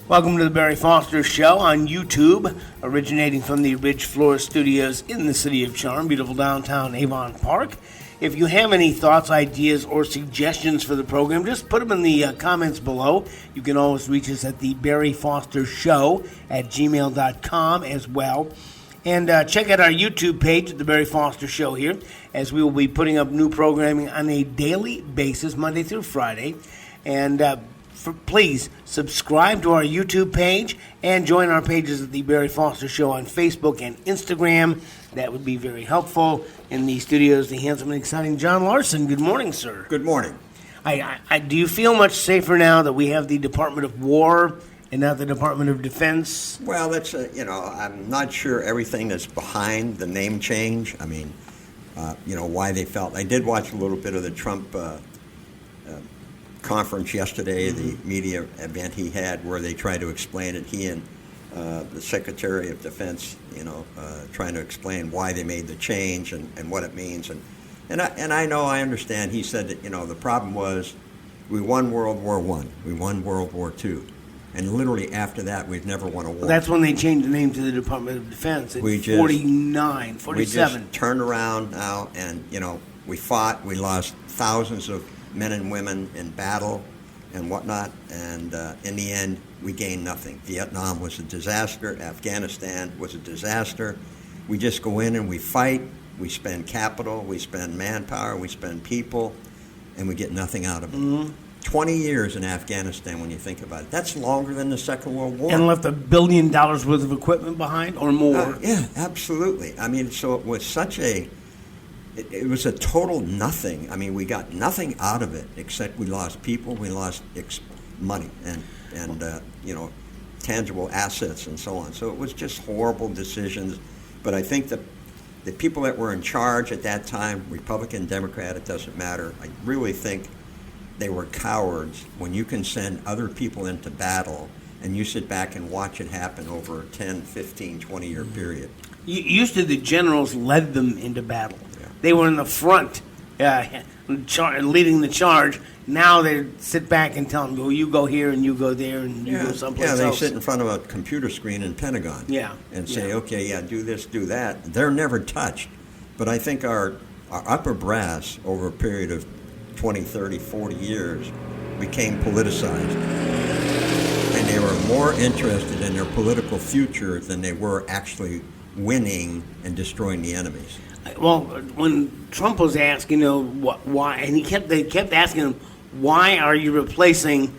Welcome to the Barry Foster Show on YouTube, originating from the Ridge Floor Studios in the City of Charm, beautiful downtown Avon Park. If you have any thoughts, ideas, or suggestions for the program, just put them in the comments below. You can always reach us at the Barry Foster Show at gmail.com as well. And check out our YouTube page at the Barry Foster Show here, as we will be putting up new programming on a daily basis, Monday through Friday. And please subscribe to our YouTube page and join our pages at the Barry Foster Show on Facebook and Instagram. That would be very helpful. In the studios, the handsome and exciting John Larsen. Good morning, sir. Good morning. Do you feel much safer now that we have the Department of War and not the Department of Defense? Well, that's I'm not sure everything that's behind the name change. I mean, why they felt. I did watch a little bit of the Trump conference yesterday, the media event he had, where they tried to explain it. He and the Secretary of Defense, trying to explain why they made the change and what it means. And I understand. He said that the problem was we won World War I, we won World War II, and literally after that we've never won a war. That's when they changed the name to the Department of Defense in 47. We just turned around now, and we fought. We lost thousands of men and women in battle and whatnot, and in the end we gained nothing. Vietnam was a disaster. Afghanistan was a disaster. We just go in and we fight. We spend capital, we spend manpower, we spend people, and we get nothing out of it. Mm-hmm. 20 years in Afghanistan, when you think about it. That's longer than the Second World War. And left $1 billion worth of equipment behind or more. Yeah, absolutely. I mean, so it was such a... It was a total nothing. I mean, we got nothing out of it except we lost people, we lost money, and tangible assets and so on. So it was just horrible decisions. But I think that the people that were in charge at that time, Republican, Democrat, it doesn't matter, I really think they were cowards when you can send other people into battle and you sit back and watch it happen over a 10, 15, 20-year period. Used to, the generals led them into battle. They were in the front, leading the charge. Now they sit back and tell them, well, you go here and you go there and you go someplace else. Yeah, they sit in front of a computer screen in Pentagon and say, okay, do this, do that. They're never touched. But I think our upper brass over a period of 20, 30, 40 years became politicized. And they were more interested in their political future than they were actually winning and destroying the enemies. Well, when Trump was asked, why, and they kept asking him, why are you replacing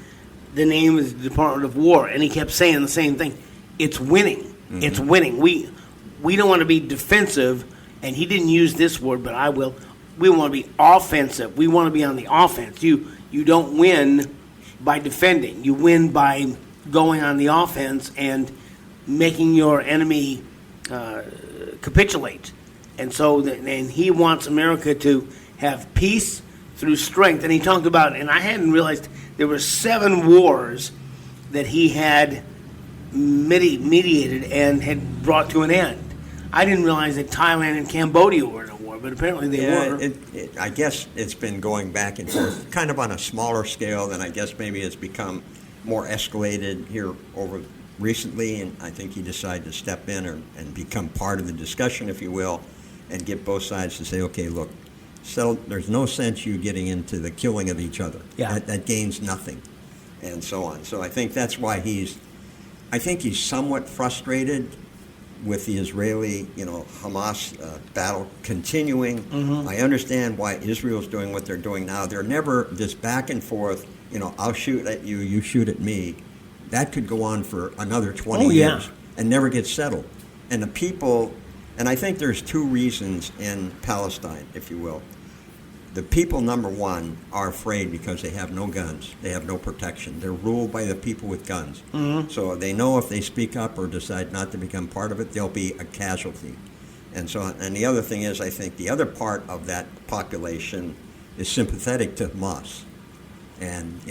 the name as the Department of War? And he kept saying the same thing. It's winning. Mm-hmm. It's winning. We don't want to be defensive, and he didn't use this word, but I will. We want to be offensive. We want to be on the offense. You don't win by defending. You win by going on the offense and making your enemy capitulate. And so, and he wants America to have peace through strength. And he talked about, and I hadn't realized, there were 7 wars that he had mediated and had brought to an end. I didn't realize that Thailand and Cambodia were in a war, but apparently they were. I guess it's been going back and forth, kind of on a smaller scale, than I guess maybe it's become more escalated here over recently. And I think he decided to step in and become part of the discussion, if you will, and get both sides to say, okay, look, so there's no sense you getting into the killing of each other. Yeah. That gains nothing, and so on. So I think that's why he's somewhat frustrated with the Israeli, Hamas battle continuing. Mm-hmm. I understand why Israel's doing what they're doing now. They're never this back and forth, I'll shoot at you, you shoot at me. That could go on for another 20 years and never get settled. And the people... And I think there's 2 reasons in Palestine, if you will. The people, number one, are afraid because they have no guns. They have no protection. They're ruled by the people with guns. Mm-hmm. So they know if they speak up or decide not to become part of it, they'll be a casualty. And the other thing is, I think the other part of that population is sympathetic to Hamas. And,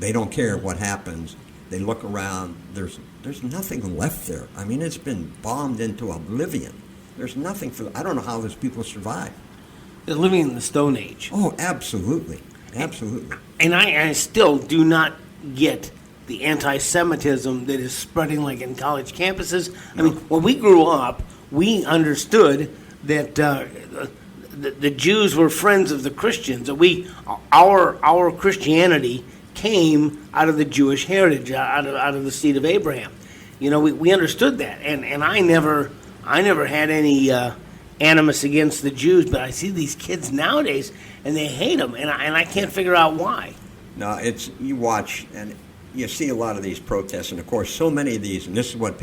they don't care what happens. They look around. There's nothing left there. I mean, it's been bombed into oblivion. There's nothing I don't know how those people survive. They're living in the Stone Age. Oh, absolutely. Absolutely. And I still do not get the anti-Semitism that is spreading like in college campuses. I mean, when we grew up, we understood that the Jews were friends of the Christians. That our Christianity came out of the Jewish heritage, out of the seed of Abraham. You know, we understood that, and I never had any animus against the Jews, but I see these kids nowadays, and they hate them, and I can't figure out why. No, you watch and you see a lot of these protests, and of course, so many of these, and this is what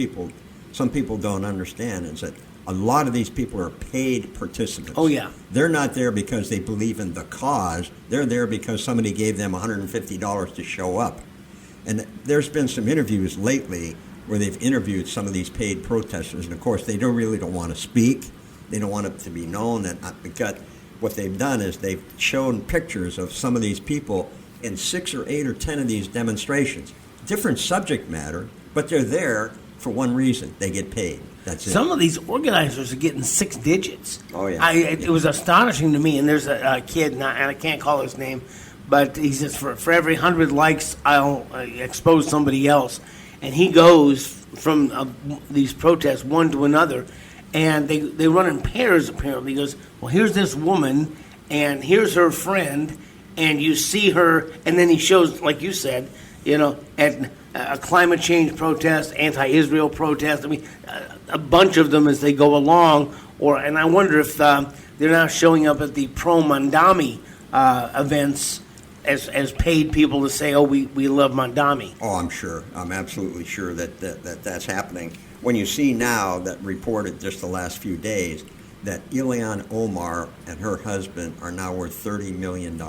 some people don't understand, is that a lot of these people are paid participants. Oh, yeah. They're not there because they believe in the cause. They're there because somebody gave them $150 to show up. And there's been some interviews lately where they've interviewed some of these paid protesters, and of course, they really don't want to speak. They don't want it to be known that because what they've done is they've shown pictures of some of these people in 6 or 8 or 10 of these demonstrations. Different subject matter, but they're there for one reason: they get paid. That's it. Some of these organizers are getting 6 digits. Oh, yeah. It was astonishing to me. And there's a kid, and I can't call his name, but he says, for every 100 likes, I'll expose somebody else. And he goes from these protests one to another, and they run in pairs, apparently. He goes, well, here's this woman, and here's her friend, and you see her, and then he shows, like you said, you know, at a climate change protest, anti-Israel protest. I mean, a bunch of them as they go along. And I wonder if they're now showing up at the pro-Mandami events as paid people to say, oh, we love Mandami. Oh, I'm sure. I'm absolutely sure that's happening. When you see now that reported just the last few days that Ilhan Omar and her husband are now worth $30 million.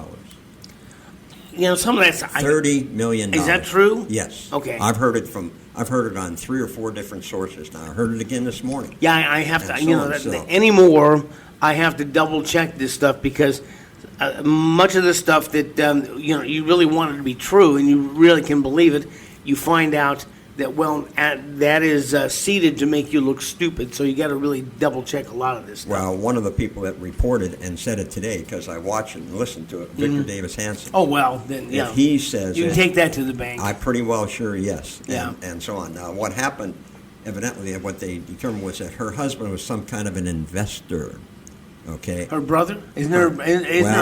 You know, some of that's $30 million. Is that true? Yes. Okay. I've heard it on 3 or 4 different sources now. I heard it again this morning. Yeah, I have to. Anymore, I have to double check this stuff because much of the stuff that you really want it to be true and you really can believe it, you find out that that is seeded to make you look stupid. So you got to really double check a lot of this stuff. Well, one of the people that reported and said it today, because I watched and listened to it, Victor Davis Hanson. Oh well, then yeah. If he says you can take that to the bank. I pretty well sure yes. Yeah. And so on. Now, what happened? Evidently, what they determined was that her husband was some kind of an investor. Okay. Her brother? Isn't her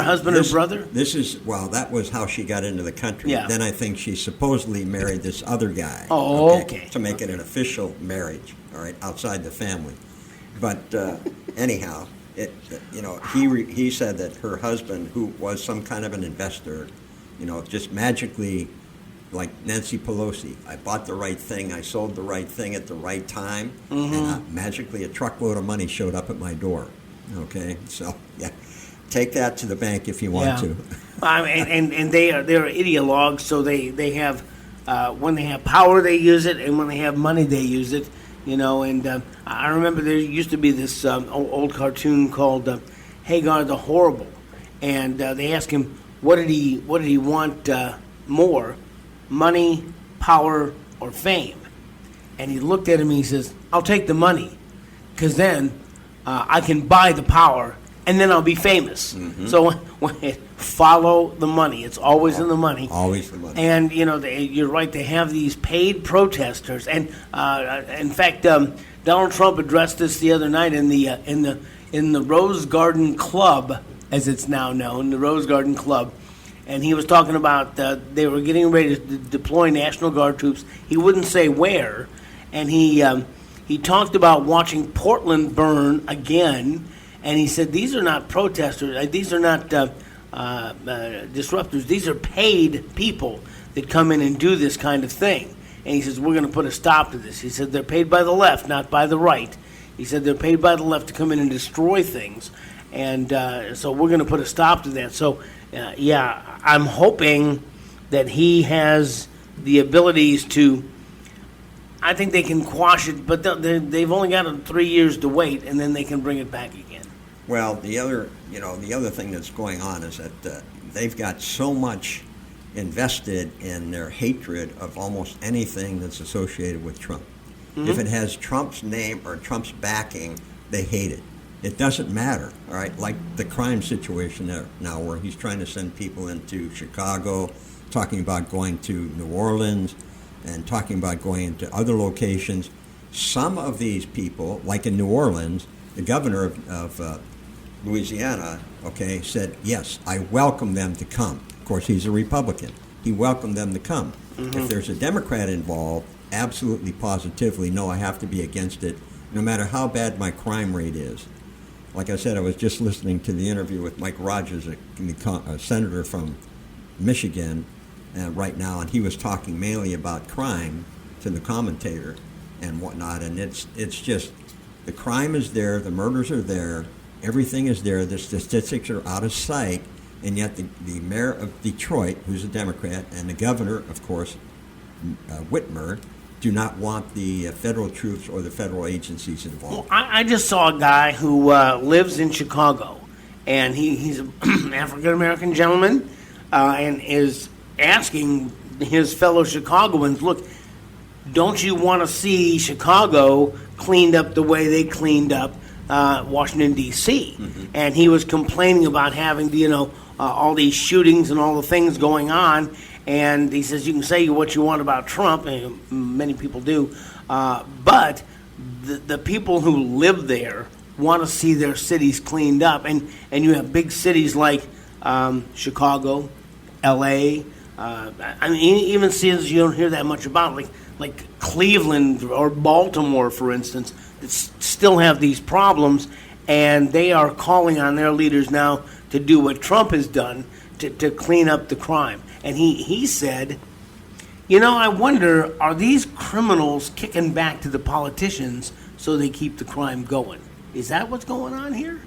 husband her brother? That was how she got into the country. Yeah. Then I think she supposedly married this other guy. Oh, okay. To make it an official marriage, all right, outside the family. But anyhow, he said that her husband, who was some kind of an investor, just magically, like Nancy Pelosi, I bought the right thing, I sold the right thing at the right time, and magically a truckload of money showed up at my door. Okay, so yeah, take that to the bank if you want to. And they're ideologues, so they have when they have power they use it, and when they have money they use it. And I remember there used to be this old cartoon called Hagar the Horrible, and they asked him what did he want more, money, power, or fame? And he looked at him and he says, I'll take the money, because then I can buy the power, and then I'll be famous. Mm-hmm. So follow the money. It's always in the money. Always the money. And you're right. They have these paid protesters, and in fact, Donald Trump addressed this the other night in the Rose Garden Club, as it's now known, the Rose Garden Club, and he was talking about they were getting ready to deploy National Guard troops. He wouldn't say where, and he talked about watching Portland burn again, and he said these are not protesters, these are not disruptors, these are paid people that come in and do this kind of thing. And he says, we're going to put a stop to this. He said they're paid by the left, not by the right. He said they're paid by the left to come in and destroy things, and so we're going to put a stop to that. So, I'm hoping that he has the abilities to. I think they can quash it, but they've only got 3 years to wait, and then they can bring it back again. Well, the other thing that's going on is that they've got so much invested in their hatred of almost anything that's associated with Trump. Mm-hmm. If it has Trump's name or Trump's backing, they hate it. It doesn't matter, all right? Like the crime situation there now, where he's trying to send people into Chicago, talking about going to New Orleans. and talking about going into other locations. Some of these people, like in New Orleans, the governor of Louisiana, said, yes, I welcome them to come. Of course, he's a Republican. He welcomed them to come. Mm-hmm. If there's a Democrat involved, absolutely positively, no, I have to be against it, no matter how bad my crime rate is. Like I said, I was just listening to the interview with Mike Rogers, a senator from Michigan right now, and he was talking mainly about crime to the commentator and whatnot, and it's just, the crime is there, the murders are there, everything is there, the statistics are out of sight, and yet the mayor of Detroit, who's a Democrat, and the governor, of course, Whitmer, do not want the federal troops or the federal agencies involved. Well, I just saw a guy who lives in Chicago, and he's an African-American gentleman, and is asking his fellow Chicagoans, look, don't you want to see Chicago cleaned up the way they cleaned up Washington, D.C.? Mm-hmm. And he was complaining about having, all these shootings and all the things going on. And he says, you can say what you want about Trump, and many people do, but the people who live there want to see their cities cleaned up. And you have big cities like Chicago, L.A., even cities you don't hear that much about, like Cleveland or Baltimore, for instance, that still have these problems, and they are calling on their leaders now to do what Trump has done to clean up the crime. And he said, I wonder, are these criminals kicking back to the politicians so they keep the crime going? Is that what's going on here?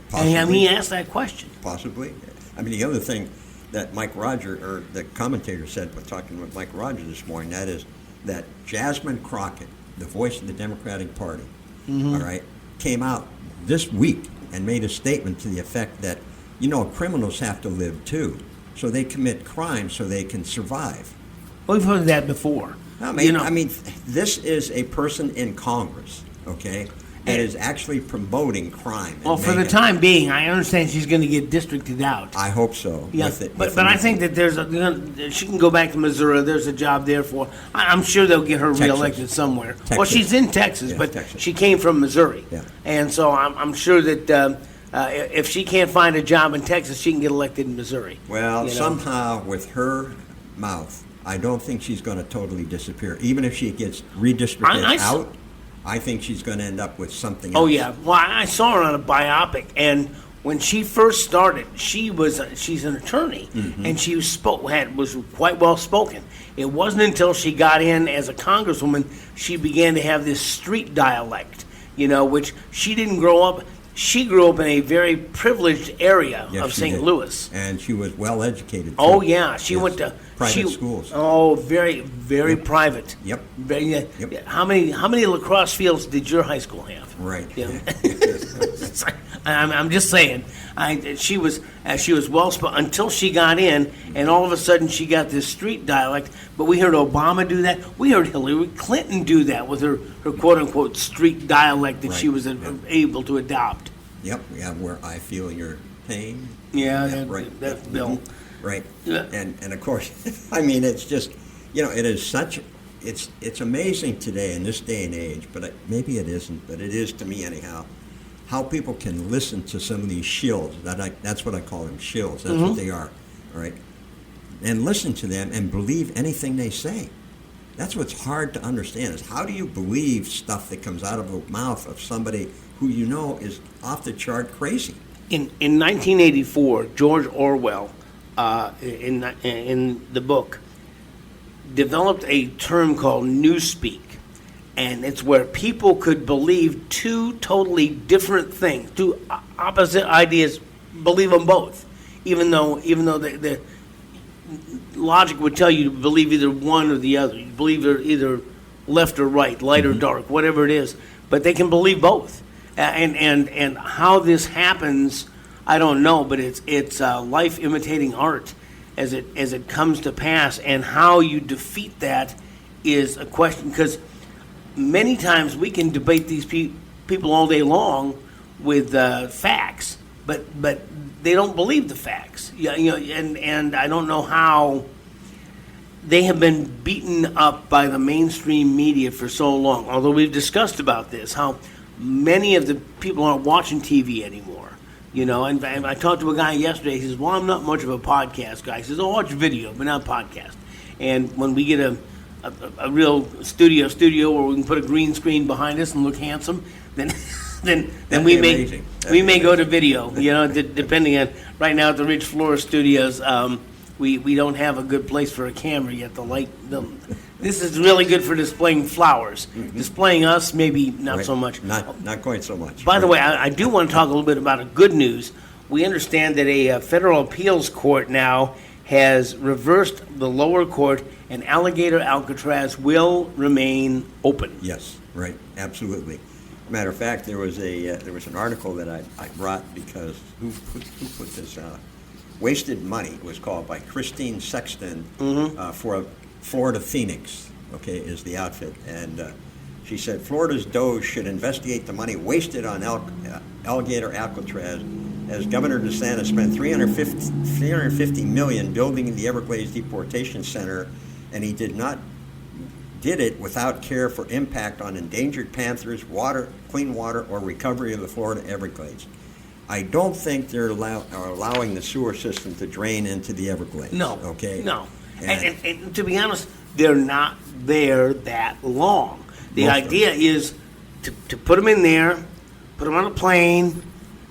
Possibly. And he asked that question. Possibly. The other thing that Mike Rogers, or the commentator said, when talking with Mike Rogers this morning, that is that Jasmine Crockett, the voice of the Democratic Party, mm-hmm. all right, came out this week and made a statement to the effect that, criminals have to live too. So they commit crime so they can survive. We've heard that before. This is a person in Congress, that is actually promoting crime. Well, for the time being, I understand she's going to get districted out. I hope so. Yeah, but I think that she can go back to Missouri. There's a job there for her. I'm sure they'll get her reelected somewhere. Texas. Well, she's in Texas, but Texas. She came from Missouri. Yeah. And so I'm sure that if she can't find a job in Texas, she can get elected in Missouri. Well, somehow with her mouth, I don't think she's going to totally disappear. Even if she gets redistricted out, I think she's going to end up with something else. Oh, yeah. Well, I saw her on a biopic, and when she first started, she's an attorney, mm-hmm. and she was quite well spoken. It wasn't until she got in as a congresswoman she began to have this street dialect, which she didn't grow up. She grew up in a very privileged area of St. Louis. And she was well educated, too. Oh, yeah. She went to private schools. Oh, very, very private. Yep. Yep. How many lacrosse fields did your high school have? Right. Yeah. I'm just saying. She was well spoken until she got in, and all of a sudden she got this street dialect. But we heard Obama do that. We heard Hillary Clinton do that with her quote unquote street dialect that she was able to adopt. Yep. Yeah. Where I feel your pain. Yeah. Right. That's Bill. Right. Yeah. And of course, it's just, it is such. It's amazing today in this day and age, but maybe it isn't, but it is to me anyhow, how people can listen to some of these shills. That's what I call them, shills. That's mm-hmm. what they are, all right? And listen to them and believe anything they say. That's what's hard to understand, is how do you believe stuff that comes out of the mouth of somebody who is off the chart crazy? In 1984, George Orwell, in the book, developed a term called newspeak, and it's where people could believe two totally different things, two opposite ideas, believe them both, even though the logic would tell you to believe either one or the other. You believe they're either left or right, light mm-hmm. or dark, whatever it is, but they can believe both. And how this happens, I don't know, but it's life imitating art as it comes to pass, and how you defeat that is a question, because many times we can debate these people all day long with facts, but they don't believe the facts. And I don't know how. they have been beaten up by the mainstream media for so long. Although we've discussed about this, how many of the people aren't watching TV anymore. And I talked to a guy yesterday. He says, "Well, I'm not much of a podcast guy." He says, "I'll watch video, but not podcast." And when we get a real studio where we can put a green screen behind us and look handsome, then we may go to video. Depending on right now at the Ridge Floor Studios, we don't have a good place for a camera yet. This is really good for displaying flowers. Mm-hmm. Displaying us, maybe not so much. Not quite so much. By the way, I do want to talk a little bit about a good news. We understand that a federal appeals court now has reversed the lower court, and Alligator Alcatraz will remain open. Yes, right, absolutely. Matter of fact, there was an article that I brought because who put this out? Wasted Money was called by Christine Sexton for Florida Phoenix. Okay, is the outfit, and she said Florida's Doge should investigate the money wasted on Alligator Alcatraz, as Governor DeSantis spent $350 million building the Everglades Deportation Center, and he did it without care for impact on endangered panthers, clean water, or recovery of the Florida Everglades. I don't think they're allowing the sewer system to drain into the Everglades. No. Okay. No. And to be honest, they're not there that long. The idea is to put them in there, put them on a plane,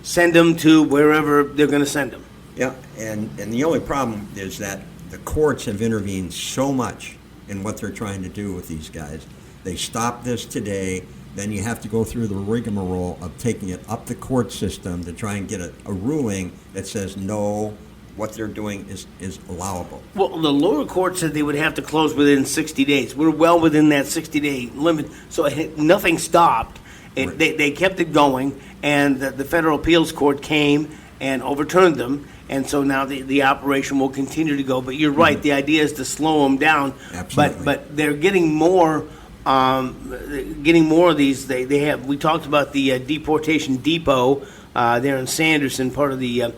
send them to wherever they're going to send them. Yeah, and the only problem is that the courts have intervened so much in what they're trying to do with these guys. They stopped this today. Then you have to go through the rigmarole of taking it up the court system to try and get a ruling that says no, what they're doing is allowable. Well, the lower court said they would have to close within 60 days. We're well within that 60-day limit, so nothing stopped. Right. They kept it going, and the federal appeals court came and overturned them, and so now the operation will continue to go. But you're right, the idea is to slow them down. Absolutely. But they're getting more. Getting more of these. They have. We talked about the deportation depot there in Sanderson, part of the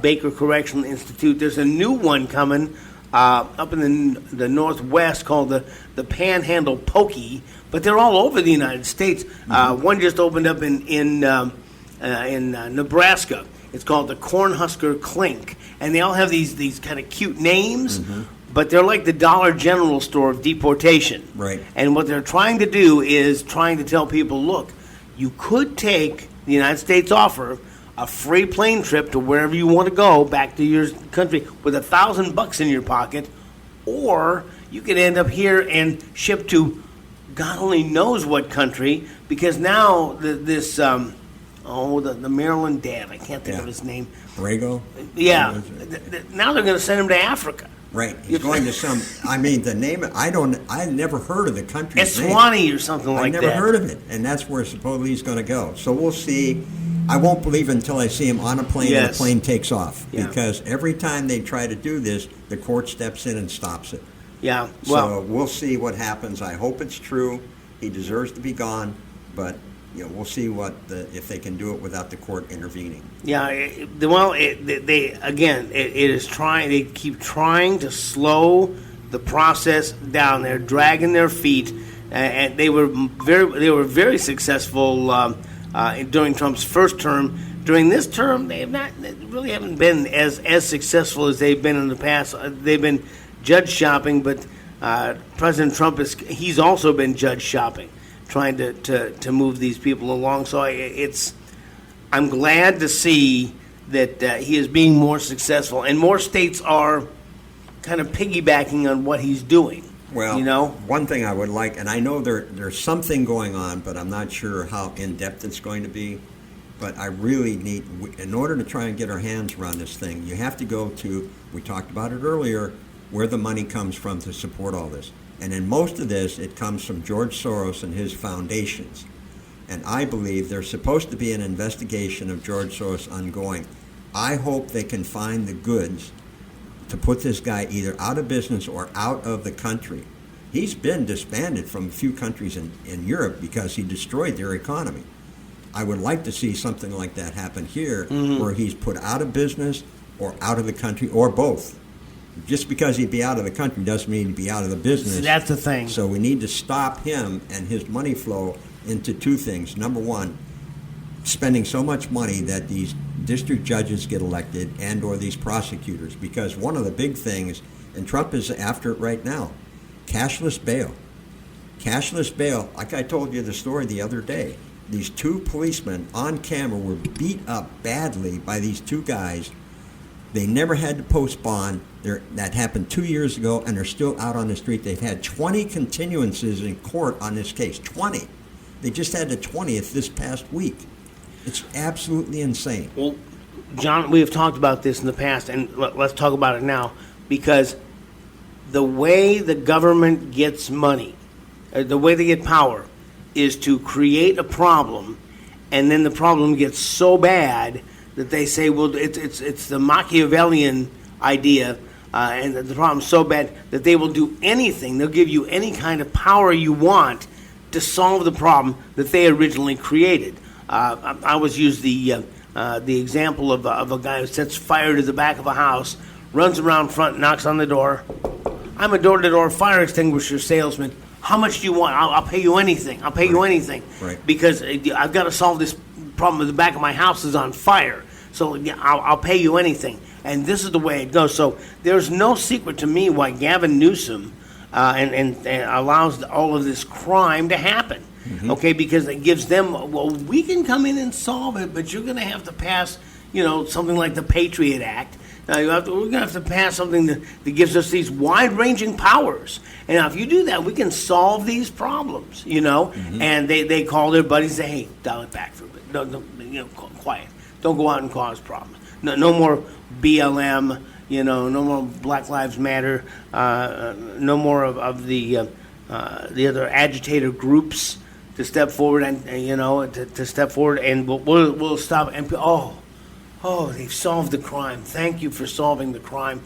Baker Correctional Institute. There's a new one coming up in the Northwest called the Panhandle Pokey, but they're all over the United States. One just opened up in Nebraska. It's called the Cornhusker Clink, and they all have these kind of cute names. But they're like the Dollar General store of deportation. Right. And what they're trying to do is trying to tell people, look, you could take the United States offer a free plane trip to wherever you want to go back to your country with $1,000 in your pocket, or you could end up here and shipped to God only knows what country, because now the Maryland dad, I can't think of his name. Brago? Yeah. Now they're going to send him to Africa. Right, he's going to some. I mean, the name. I never heard of the country's name. Eswatini or something like that. I never heard of it, and that's where supposedly he's going to go. So we'll see. I won't believe it until I see him on a plane and the plane takes off, because every time they try to do this, the court steps in and stops it. Yeah. Well, so we'll see what happens. I hope it's true. He deserves to be gone, but we'll see if they can do it without the court intervening. Yeah, they keep trying to slow the process down. They're dragging their feet, and they were very successful during Trump's first term. During this term, they really haven't been as successful as they've been in the past. They've been judge shopping, but President Trump he's also been judge shopping, trying to move these people along. So I'm glad to see that he is being more successful, and more states are kind of piggybacking on what he's doing. Well, one thing I would like, and I know there's something going on, but I'm not sure how in-depth it's going to be, but I really need, in order to try and get our hands around this thing, you have to go to, we talked about it earlier, where the money comes from to support all this. And in most of this, it comes from George Soros and his foundations. And I believe there's supposed to be an investigation of George Soros ongoing. I hope they can find the goods to put this guy either out of business or out of the country. He's been disbanded from a few countries in Europe because he destroyed their economy. I would like to see something like that happen here, where he's put out of business or out of the country, or both. Just because he'd be out of the country doesn't mean he'd be out of the business. So that's the thing. So we need to stop him and his money flow into two things. Number one, spending so much money that these district judges get elected and or these prosecutors. Because one of the big things, and Trump is after it right now, cashless bail. Cashless bail, like I told you the story the other day, these two policemen on camera were beat up badly by these two guys. They never had to post bond. That happened 2 years ago, and they're still out on the street. They've had 20 continuances in court on this case. 20. They just had the 20th this past week. It's absolutely insane. Well, John, we have talked about this in the past, and let's talk about it now, because the way the government gets money, the way they get power, is to create a problem, and then the problem gets so bad that they say, well, it's the Machiavellian idea, and the problem's so bad that they will do anything. They'll give you any kind of power you want to solve the problem that they originally created. I always use the example of a guy who sets fire to the back of a house, runs around front, knocks on the door. I'm a door-to-door fire extinguisher salesman. How much do you want? I'll pay you anything. I'll pay you anything. Right. Because I've got to solve this problem. The back of my house is on fire. So I'll pay you anything. And this is the way it goes. So there's no secret to me why Gavin Newsom and allows all of this crime to happen. Mm-hmm. Okay, because it gives them, well, we can come in and solve it, but you're going to have to pass, something like the Patriot Act. We're going to have to pass something that gives us these wide-ranging powers. And now if you do that, we can solve these problems, Mm-hmm. And they call their buddies and say, hey, dial it back for a bit. No, quiet. Don't go out and cause problems. No more BLM, no more Black Lives Matter, no more of the other agitator groups to step forward and to step forward, and we'll stop. And they've solved the crime. Thank you for solving the crime.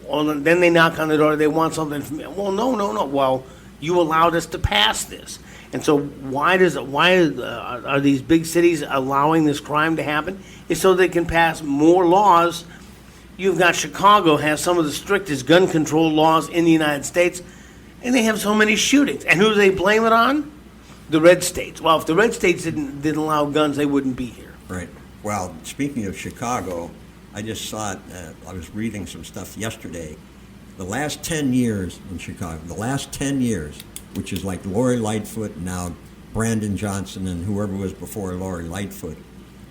Well, then they knock on the door. They want something from me. Well, no. Well, you allowed us to pass this, and so why are these big cities allowing this crime to happen? It's so they can pass more laws. You've got Chicago has some of the strictest gun control laws in the United States, and they have so many shootings. And who do they blame it on? The red states. Well, if the red states didn't allow guns, they wouldn't be here. Right. Well, speaking of Chicago, I just saw it. I was reading some stuff yesterday. The last 10 years in Chicago, which is like Lori Lightfoot, now Brandon Johnson, and whoever was before Lori Lightfoot,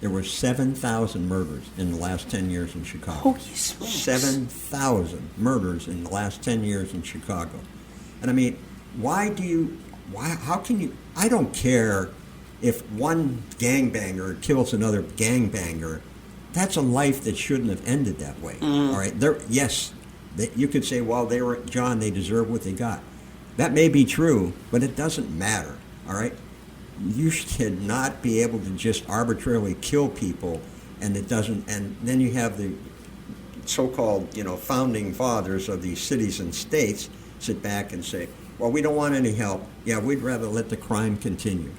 there were 7,000 murders in the last 10 years in Chicago. Holy smokes. 7,000 murders in the last 10 years in Chicago. And I mean, how can you, I don't care if one gangbanger kills another gangbanger. That's a life that shouldn't have ended that way. Mm-hmm. All right, you could say, well, they deserve what they got. That may be true, but it doesn't matter. All right, you should not be able to just arbitrarily kill people, and it doesn't. And then you have the so-called, founding fathers of these cities and states sit back and say, well, we don't want any help. Yeah, we'd rather let the crime continue.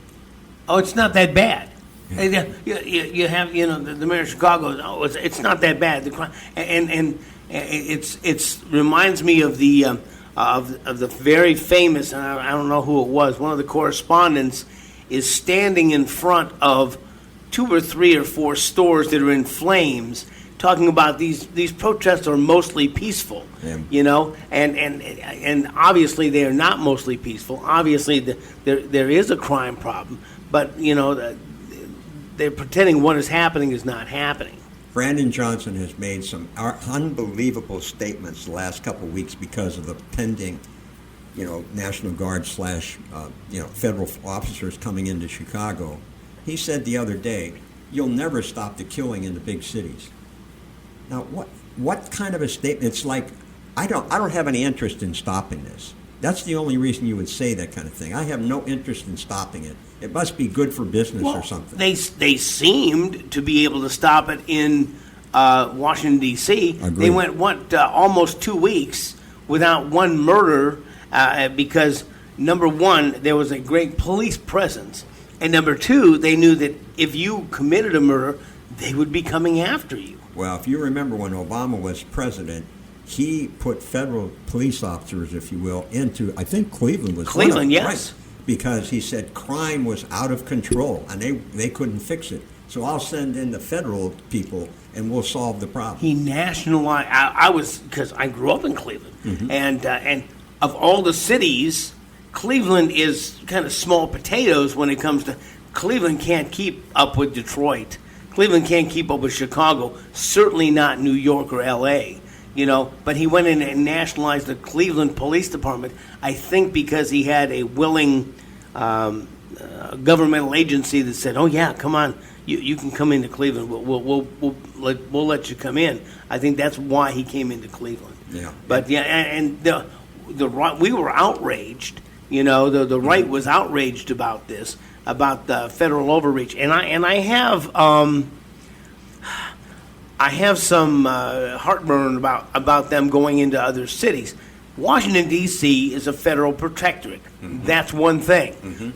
Oh, it's not that bad. Yeah. You have, the mayor of Chicago. Oh, it's not that bad. The crime, and it's reminds me of the very famous. And I don't know who it was. One of the correspondents is standing in front of 2 or 3 or 4 stores that are in flames, talking about these protests are mostly peaceful, yeah. And obviously they are not mostly peaceful. Obviously there is a crime problem, but they're pretending what is happening is not happening. Brandon Johnson has made some unbelievable statements the last couple of weeks because of the pending, National Guard / federal officers coming into Chicago. He said the other day, "You'll never stop the killing in the big cities." Now, what kind of a statement? It's like, I don't have any interest in stopping this. That's the only reason you would say that kind of thing. I have no interest in stopping it. It must be good for business or something. They seemed to be able to stop it in Washington, D.C. Agreed. They went almost 2 weeks without one murder because, number one, there was a great police presence. And number two, they knew that if you committed a murder, they would be coming after you. Well, if you remember when Obama was president, he put federal police officers, if you will, into, I think Cleveland was Cleveland, one of them, yes. right? Because he said crime was out of control and they couldn't fix it. So I'll send in the federal people and we'll solve the problem. He nationalized. I was, because I grew up in Cleveland, and of all the cities, Cleveland is kind of small potatoes when it comes to. Cleveland can't keep up with Detroit. Cleveland can't keep up with Chicago. Certainly not New York or L.A. But he went in and nationalized the Cleveland Police Department. I think because he had a willing governmental agency that said, "Oh yeah, come on, you can come into Cleveland. We'll let you come in." I think that's why he came into Cleveland. Yeah. But yeah, and the right, we were outraged. The right was outraged about this, about the federal overreach, and I have some heartburn about them going into other cities. Washington D.C. is a federal protectorate. Mm-hmm. That's one thing. Mm-hmm.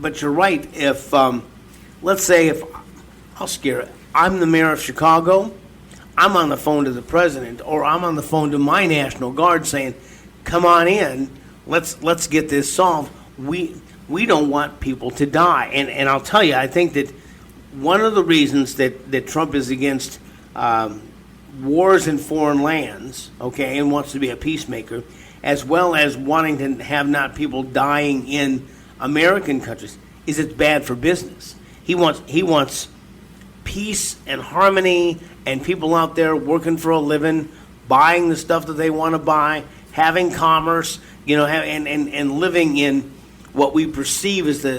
But you're right. If let's say if I'll scare it, I'm the mayor of Chicago, I'm on the phone to the president, or I'm on the phone to my National Guard saying, "Come on in. Let's get this solved. We don't want people to die." And I'll tell you, I think that one of the reasons that Trump is against wars in foreign lands, okay, and wants to be a peacemaker, as well as wanting to have not people dying in American countries, is it's bad for business. He wants peace and harmony and people out there working for a living, buying the stuff that they want to buy, having commerce, and living in what we perceive as the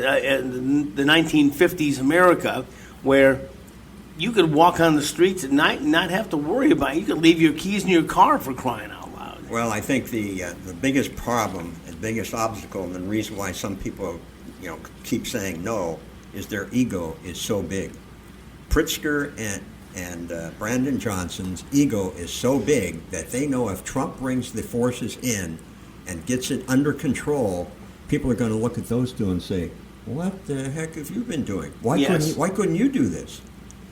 1950s America, where you could walk on the streets at night and not have to worry about it. You could leave your keys in your car, for crying out loud. Well, I think the biggest problem, the biggest obstacle, and the reason why some people, keep saying no, is their ego is so big. Pritzker and Brandon Johnson's ego is so big that they know if Trump brings the forces in and gets it under control, people are going to look at those two and say, "What the heck have you been doing? Why couldn't you do this?"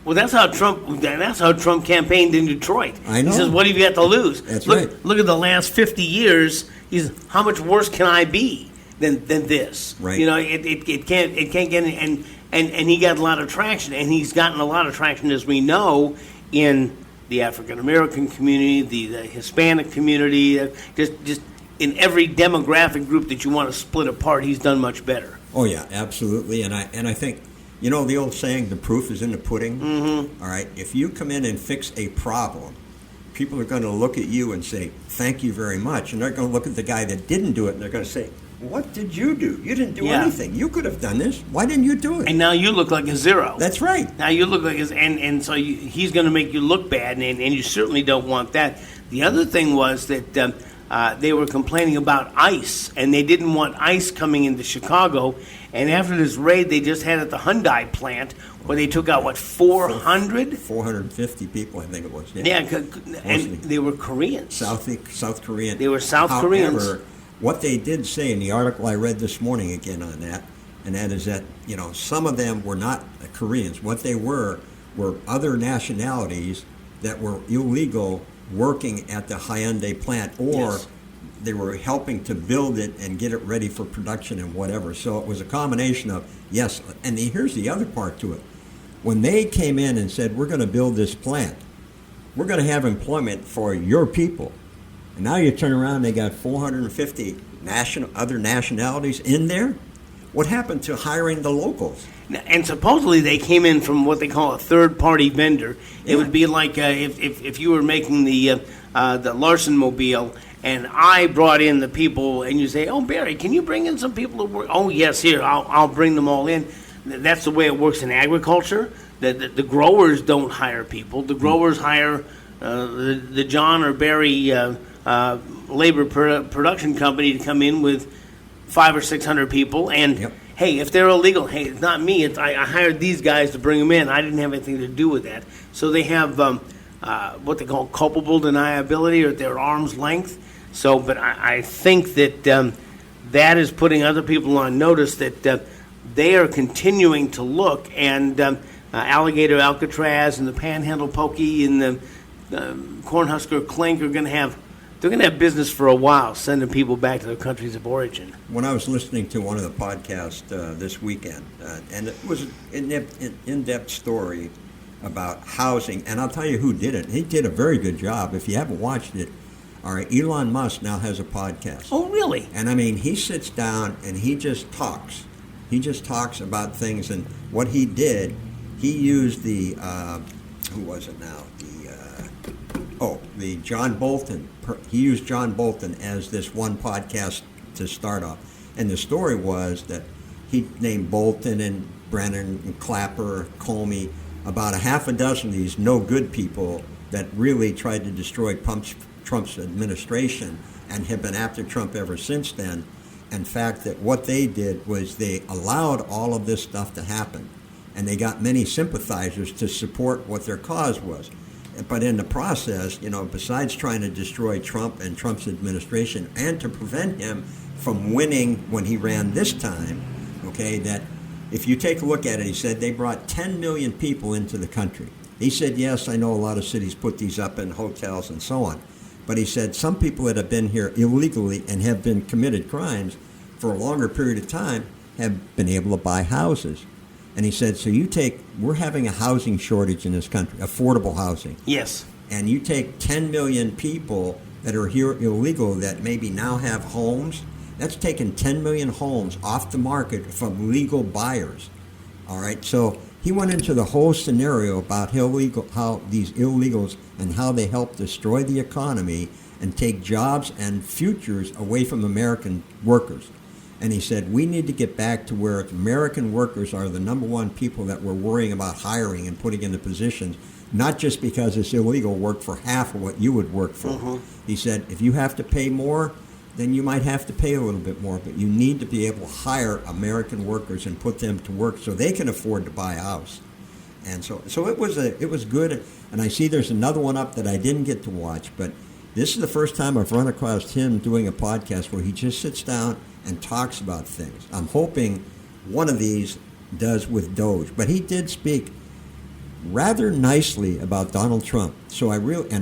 Well, that's how Trump campaigned in Detroit. I know. He says, "What have you got to lose?" That's look, right. Look at the last 50 years. He's how much worse can I be than this? Right. It can't get any, and he got a lot of traction, and he's gotten a lot of traction, as we know, in the African American community, the Hispanic community, just in every demographic group that you want to split apart. He's done much better. Oh yeah, absolutely, and I think. The old saying, the proof is in the pudding? Mm-hmm. All right, if you come in and fix a problem, people are going to look at you and say, "Thank you very much." And they're going to look at the guy that didn't do it, and they're going to say, "What did you do? You didn't do anything. You could have done this. Why didn't you do it?" And now you look like a zero. That's right. Now you look like and so he's going to make you look bad, and you certainly don't want that. The other thing was that they were complaining about ICE, and they didn't want ICE coming into Chicago. And after this raid they just had at the Hyundai plant, where they took out, 400? 450 people, I think it was. Yeah, and they were Koreans. South Korean. They were South Koreans. However, what they did say in the article I read this morning again on that, and that is that, some of them were not Koreans. What they were other nationalities that were illegal working at the Hyundai plant, or yes. They were helping to build it and get it ready for production and whatever. So it was a combination of, yes, and here's the other part to it. When they came in and said, "We're going to build this plant, we're going to have employment for your people," and now you turn around and they got 450 other nationalities in there. What happened to hiring the locals? And supposedly they came in from what they call a third-party vendor. It would be like if you were making the Larsen mobile, and I brought in the people, and you say, "Oh, Barry, can you bring in some people to work?" "Oh, yes, here, I'll bring them all in." That's the way it works in agriculture. The growers don't hire people. The growers hire the John or Barry labor production company to come in with 500 or 600 people, and yep. Hey, if they're illegal, hey, it's not me. I hired these guys to bring them in. I didn't have anything to do with that. So they have what they call culpable deniability, or at their arm's length. So, but I think that that is putting other people on notice that they are continuing to look, and Alligator Alcatraz and the Panhandle Pokey and the Cornhusker, Clink are going to have business for a while, sending people back to their countries of origin. When I was listening to one of the podcasts this weekend, and it was an in-depth story about housing, and I'll tell you who did it. He did a very good job. If you haven't watched it, all right, Elon Musk now has a podcast. Oh, really? And I mean, he sits down and he just talks. He just talks about things, and what he did, he used the, who was it now? The John Bolton. He used John Bolton as this one podcast to start off. And the story was that he named Bolton and Brennan and Clapper, Comey, about a half a dozen of these no-good people that really tried to destroy Trump's administration and have been after Trump ever since then. In fact, that what they did was they allowed all of this stuff to happen. And they got many sympathizers to support what their cause was. But in the process, besides trying to destroy Trump and Trump's administration and to prevent him from winning when he ran this time, okay, that if you take a look at it, he said they brought 10 million people into the country. He said, yes, I know a lot of cities put these up in hotels and so on. But he said some people that have been here illegally and have been committed crimes for a longer period of time have been able to buy houses. And he said, so we're having a housing shortage in this country, affordable housing. Yes. And you take 10 million people that are here illegal that maybe now have homes, that's taking 10 million homes off the market from legal buyers. All right, so he went into the whole scenario about how these illegals and how they help destroy the economy and take jobs and futures away from American workers. And he said, we need to get back to where American workers are the number one people that we're worrying about hiring and putting into positions, not just because it's illegal work for half of what you would work for. Mm-hmm. He said, if you have to pay more, then you might have to pay a little bit more, but you need to be able to hire American workers and put them to work so they can afford to buy a house. And so it was good. And I see there's another one up that I didn't get to watch, but this is the first time I've run across him doing a podcast where he just sits down and talks about things. I'm hoping one of these does with Doge. But he did speak rather nicely about Donald Trump. So I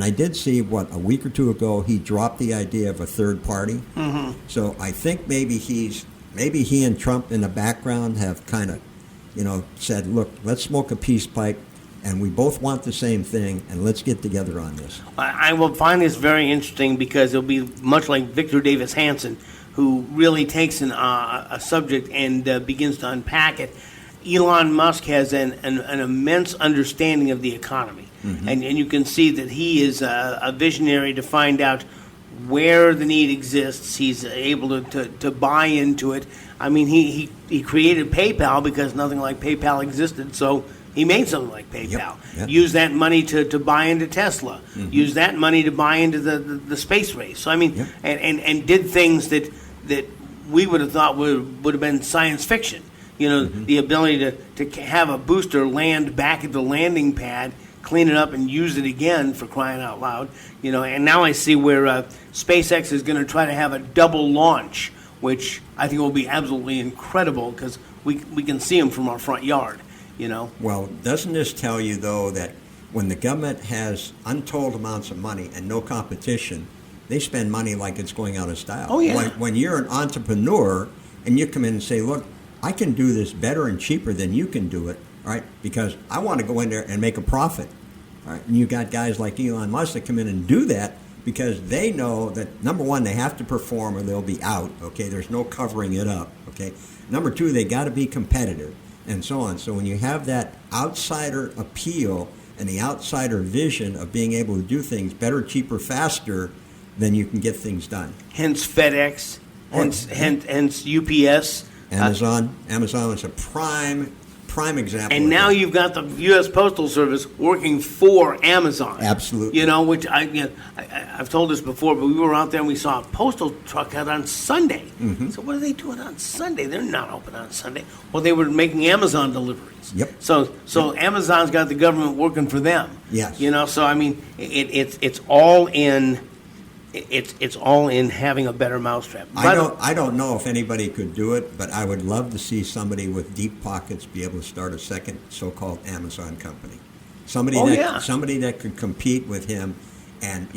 did see, a week or two ago, he dropped the idea of a third party. Mm-hmm. So I think maybe he and Trump in the background have kind of, said, look, let's smoke a peace pipe, and we both want the same thing, and let's get together on this. I will find this very interesting because it'll be much like Victor Davis Hanson, who really takes a subject and begins to unpack it. Elon Musk has an immense understanding of the economy, mm-hmm. and you can see that he is a visionary to find out where the need exists. He's able to buy into it. I mean, he created PayPal because nothing like PayPal existed, so he made something like PayPal. Yep. Use that money to buy into Tesla. Mm-hmm. Use that money to buy into the space race. So I mean, yep. and did things that we would have thought would have been science fiction. Mm-hmm. The ability to have a booster land back at the landing pad, clean it up, and use it again, for crying out loud. And now I see where SpaceX is going to try to have a double launch, which I think will be absolutely incredible because we can see them from our front yard. Well, doesn't this tell you, though, that when the government has untold amounts of money and no competition, they spend money like it's going out of style. Oh, yeah. When you're an entrepreneur and you come in and say, look, I can do this better and cheaper than you can do it, right? Because I want to go in there and make a profit, right? And you got guys like Elon Musk that come in and do that because they know that, number one, they have to perform or they'll be out, okay? There's no covering it up, okay? Number two, they got to be competitive and so on. So when you have that outsider appeal and the outsider vision of being able to do things better, cheaper, faster, then you can get things done. Hence FedEx, hence UPS. Amazon is a prime example. And now you've got the U.S. Postal Service working for Amazon. Absolutely. Which I've told this before, but we were out there and we saw a postal truck out on Sunday. Mm-hmm. So what are they doing on Sunday? They're not open on Sunday. Well, they were making Amazon deliveries. Yep. So Amazon's got the government working for them. Yes. So I mean, it's all in. It's all in having a better mousetrap. I don't know if anybody could do it, but I would love to see somebody with deep pockets be able to start a second so-called Amazon company. Somebody Oh, that yeah. somebody that could compete with him, and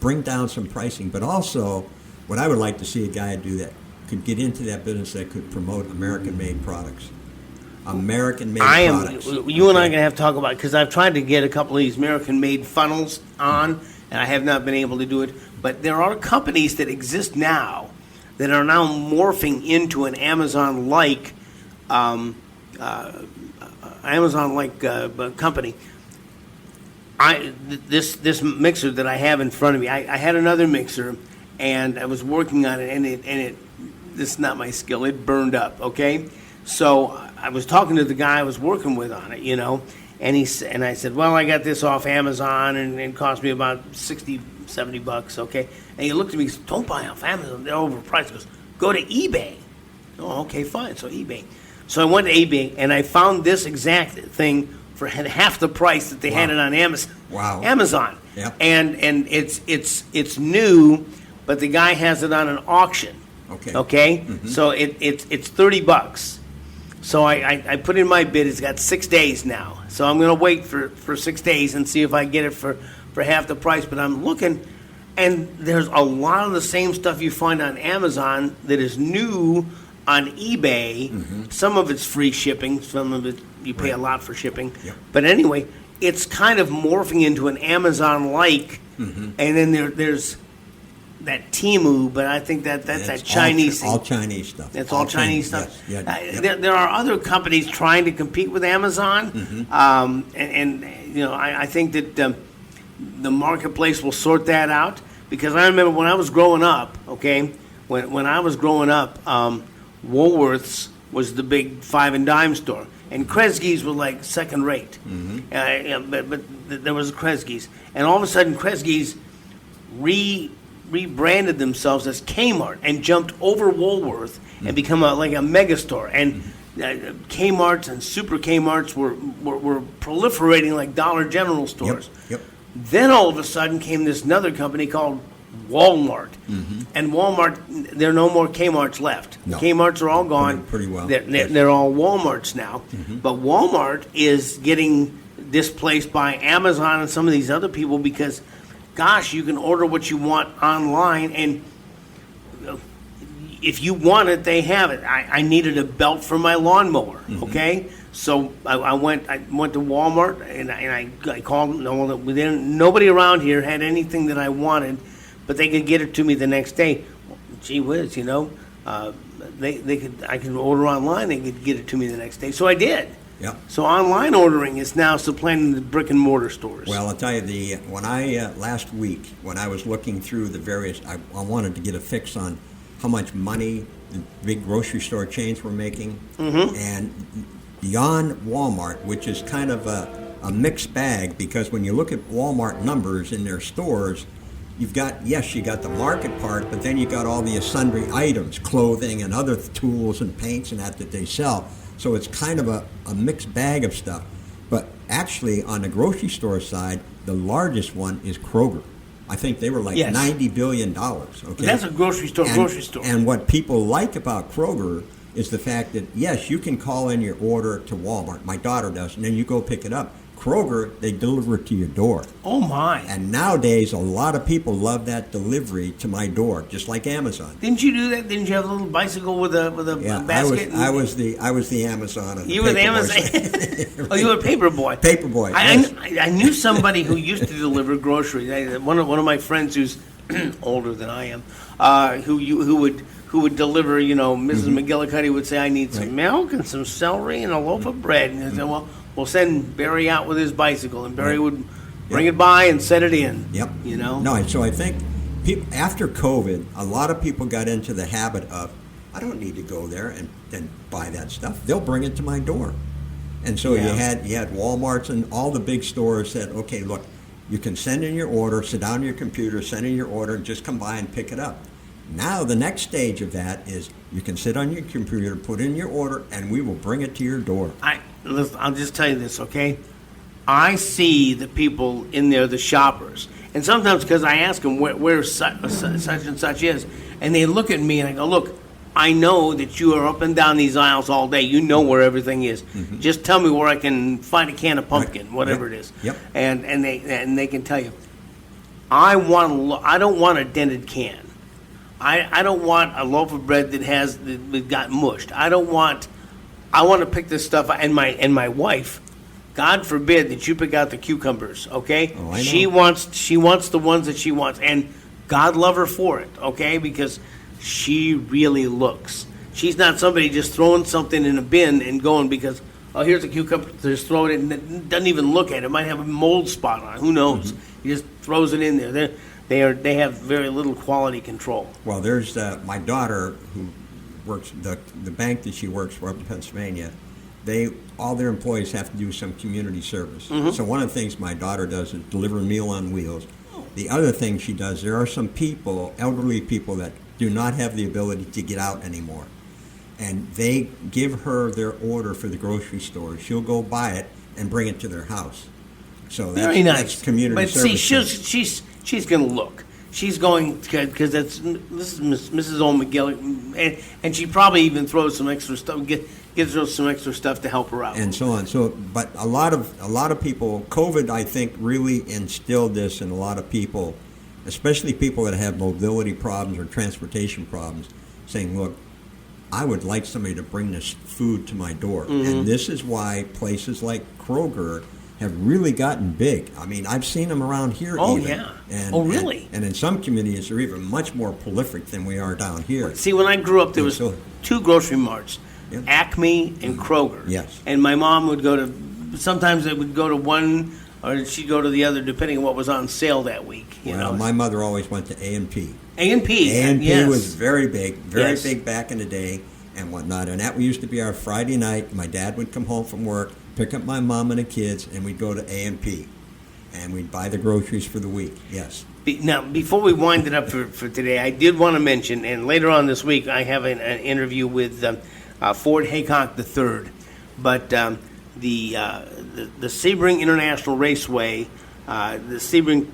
bring down some pricing, but also what I would like to see a guy do that could get into that business that could promote American-made products. American-made products. You and I are going to have to talk about it because I've tried to get a couple of these American-made funnels on, and I have not been able to do it. But there are companies that exist now that are now morphing into an Amazon-like company. This mixer that I have in front of me, I had another mixer, and I was working on it, and it this is not my skill. It burned up. Okay, so I was talking to the guy I was working with on it, and I said, well, I got this off Amazon, and it cost me about $60-$70. Okay, and he looked at me and said, don't buy off Amazon. They're overpriced. He goes, go to eBay. Oh, okay, fine. So eBay. So I went to eBay, and I found this exact thing for half the price that they had it on Amazon. Wow. Amazon. Yep. And it's new, but the guy has it on an auction. Okay. Okay. Mm-hmm. So it's $30. So I put in my bid. It's got 6 days now. So I'm going to wait for 6 days and see if I get it for half the price. But I'm looking, and there's a lot of the same stuff you find on Amazon that is new on eBay. Mm-hmm. Some of it's free shipping. Some of it you pay a lot for shipping. Yep. But anyway, it's kind of morphing into an Amazon-like. Mm-hmm. And then there's that Temu, but I think that's that Chinese thing. All Chinese stuff. It's all Chinese stuff. Yes. Yeah. There are other companies trying to compete with Amazon, Mm-hmm. I think that the marketplace will sort that out, because I remember when I was growing up, okay, when I was growing up, Woolworths was the big 5 and dime store, and Kresge's were like second rate. Mm-hmm. But there was Kresge's, and all of a sudden Kresge's rebranded themselves as Kmart and jumped over Woolworth and become like a mega store. And Kmart's and Super Kmart's were proliferating like Dollar General stores. Yep. Then all of a sudden came this another company called Walmart. Mm-hmm. And Walmart, there are no more Kmart's left. No. Kmart's are all gone. Pretty well. They're all Walmarts now. Mm-hmm. But Walmart is getting displaced by Amazon and some of these other people because, gosh, you can order what you want online, and if you want it, they have it. I needed a belt for my lawnmower, okay? So I went to Walmart, and I called them. Nobody around here had anything that I wanted, but they could get it to me the next day. Well, gee whiz, I could order online. They could get it to me the next day. So I did. Yep. So online ordering is now supplanting the brick and mortar stores. Well, I'll tell you, when I last week, when I was looking through the various, I wanted to get a fix on how much money the big grocery store chains were making, and beyond Walmart, which is kind of a mixed bag, because when you look at Walmart numbers in their stores, you got the market part, but then you got all the sundry items, clothing and other tools and paints and that they sell. So it's kind of a mixed bag of stuff. But actually, on the grocery store side, the largest one is Kroger. I think they were like $90 billion. Okay, that's a grocery store. And what people like about Kroger is the fact that, yes, you can call in your order to Walmart. My daughter does, and then you go pick it up. Kroger, they deliver it to your door. Oh, my. And nowadays, a lot of people love that delivery to my door, just like Amazon. Didn't you do that? Didn't you have a little bicycle with a basket? I was the Amazon. You were the Amazon. Oh, you were a paper boy. Paper boy. Yes. I knew somebody who used to deliver groceries. One of my friends who's older than I am, who would deliver. Mrs. McGillicuddy would say, "I need some milk and some celery and a loaf of bread," and I said, "Well, we'll send Barry out with his bicycle," and Barry would bring it by and set it in. Yep. No, so I think after COVID, a lot of people got into the habit of, I don't need to go there and buy that stuff. They'll bring it to my door. And so you had Walmarts and all the big stores said, okay, look, you can send in your order, sit down on your computer, send in your order, and just come by and pick it up. Now the next stage of that is you can sit on your computer, put in your order, and we will bring it to your door. I'll just tell you this, okay? I see the people in there, the shoppers, and sometimes because I ask them where such and such is, and they look at me and I go, look, I know that you are up and down these aisles all day. You know where everything is. Just tell me where I can find a can of pumpkin, whatever it is. Yep. And they can tell you. I don't want a dented can. I don't want a loaf of bread that got mushed. I want to pick this stuff, and my wife, God forbid that you pick out the cucumbers, okay? Oh, I know. She wants the ones that she wants, and God love her for it, okay? Because she really looks. She's not somebody just throwing something in a bin and going because, oh, here's a cucumber, just throw it in, and doesn't even look at it. It might have a mold spot on it, who knows? He just throws it in there. They have very little quality control. Well, there's my daughter who works, the bank that she works for up in Pennsylvania, all their employees have to do some community service. So one of the things my daughter does is deliver a meal on wheels. The other thing she does, there are some people, elderly people, that do not have the ability to get out anymore. And they give her their order for the grocery store. She'll go buy it and bring it to their house. So that's, very nice. That's community but service. See, she's going to look. She's going, because this is Mrs. O'McGill, and she probably even throws some extra stuff, gives her some extra stuff to help her out. And so on. So, but a lot of people, COVID, I think, really instilled this in a lot of people, especially people that have mobility problems or transportation problems, saying, look, I would like somebody to bring this food to my door. And this is why places like Kroger have really gotten big. I mean, I've seen them around here. Oh, even. yeah. And, really? And in some communities, they're even much more prolific than we are down here. See, when I grew up, there was two grocery marts, Acme and Kroger. Yes. And my mom would go to, sometimes they would go to one, or she'd go to the other, depending on what was on sale that week. Well, my mother always went to A&P. A&P. A&P yes. was very big back in the day and whatnot. And that used to be our Friday night. My dad would come home from work, pick up my mom and the kids, and we'd go to A&P. And we'd buy the groceries for the week, yes. Now, before we wind it up for today, I did want to mention, and later on this week, I have an interview with Ford Haycock III. But the Sebring International Raceway, the Sebring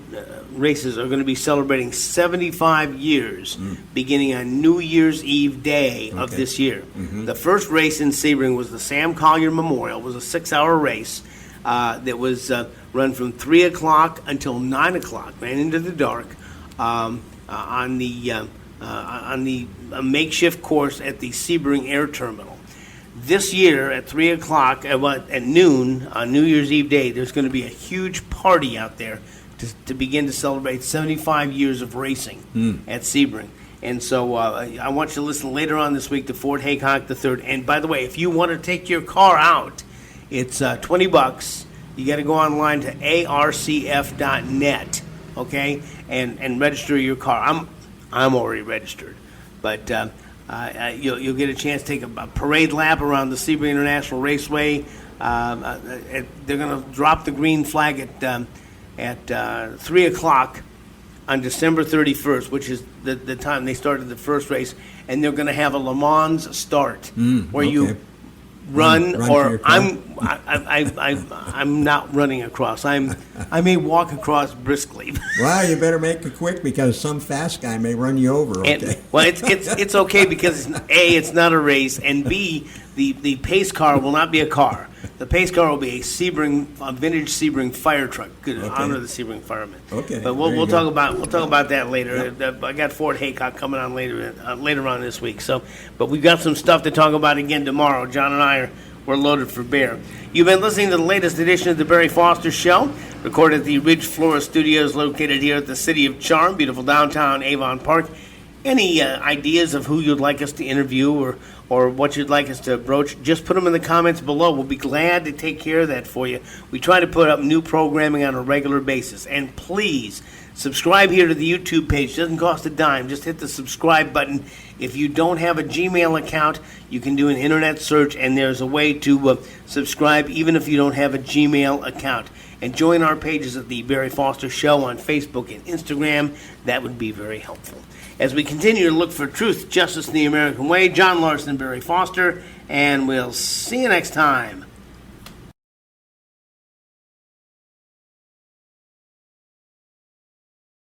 races are going to be celebrating 75 years beginning on New Year's Eve day of this year. The first race in Sebring was the Sam Collier Memorial. It was a 6-hour race that was run from 3 o'clock until 9 o'clock, ran into the dark, on the makeshift course at the Sebring Air Terminal. This year at 3 o'clock, at noon on New Year's Eve day, there's going to be a huge party out there to begin to celebrate 75 years of racing at Sebring. And so I want you to listen later on this week to Ford Haycock III. And by the way, if you want to take your car out, it's $20. You got to go online to arcf.net, okay, and register your car. I'm already registered, but you'll get a chance to take a parade lap around the Sebring International Raceway. They're going to drop the green flag at 3 o'clock on December 31st, which is the time they started the first race, and they're going to have a Le Mans start where you run or I'm not running across. I may walk across briskly. Well, you better make it quick because some fast guy may run you over. Okay. Well, it's okay because A, it's not a race, and B, the pace car will not be a car. The pace car will be a vintage Sebring fire truck. Good honor the Sebring firemen. Okay. But we'll talk about that later. Yep. I got Ford Haycock coming on later on this week. So, but we've got some stuff to talk about again tomorrow. John and I we're loaded for bear. You've been listening to the latest edition of the Barry Foster Show, recorded at the Ridge Flora Studios, located here at the City of Charm, beautiful downtown Avon Park. Any ideas of who you'd like us to interview or what you'd like us to broach, just put them in the comments below. We'll be glad to take care of that for you. We try to put up new programming on a regular basis. And please, subscribe here to the YouTube page. It doesn't cost a dime. Just hit the subscribe button. If you don't have a Gmail account, you can do an internet search, and there's a way to subscribe even if you don't have a Gmail account. And join our pages at the Barry Foster Show on Facebook and Instagram. That would be very helpful. As we continue to look for truth, justice, and the American way, John Larsen and Barry Foster, and we'll see you next time